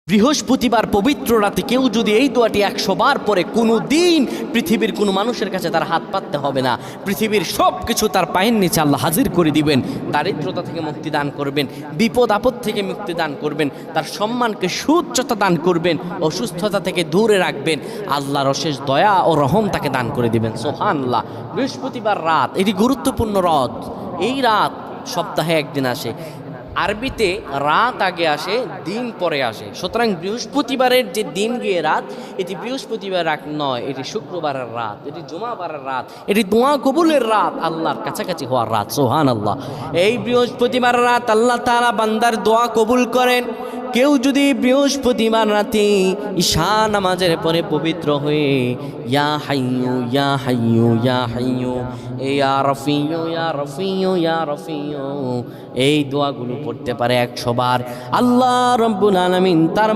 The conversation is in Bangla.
বৃহস্পতিবার পবিত্র রাতে কেউ যদি এই দোয়াটি 100 বার পরে কোনো দিন পৃথিবীর কোনো মানুষের কাছে তার হাত পাততে হবে না। পৃথিবীর সব কিছু তার পায়ের নিচে আল্লাহ হাজির করে দিবেন। দারিদ্রতা থেকে মুক্তি দান করবেন, বিপদ আপদ থেকে মুক্তি দান করবেন, তার সম্মানকে সুউচ্চতা দান করবেন, অসুস্থতা থেকে দূরে রাখবেন। আল্লাহর অশেষ দয়া ও রহম তাকে দান করে দিবেন। সুবহানাল্লাহ। বৃহস্পতিবার রাত এটি গুরুত্বপূর্ণ রাত। এই রাত সপ্তাহে একদিন আসে। আরবিতে রাত আগে আসে, দিন পরে আসে। সুতরাং বৃহস্পতিবারের যে দিন গিয়ে রাত, এটি বৃহস্পতিবার রাত নয়, এটি শুক্রবারের রাত, এটি জুমাবারের রাত, এটি দোয়া কবুলের রাত, আল্লাহর কাছাকাছি হওয়ার রাত। সুবহানাল্লাহ। এই বৃহস্পতিবার রাত আল্লাহ তাআলা বান্দার দোয়া কবুল করেন। কেউ যদি বৃহস্পতিবার রাতে ঈশা নামাজের পরে পবিত্র হয়ে ইয়া হাইয়ু ইয়া হাইয়ু ইয়া হাইয়ু ইয়া রফিয়ু ইয়া রফিয়ু ইয়া রফিয়ু এই দোয়াগুলো পড়তে পারে 100 বার, আল্লাহ রাব্বুল আলামিন তার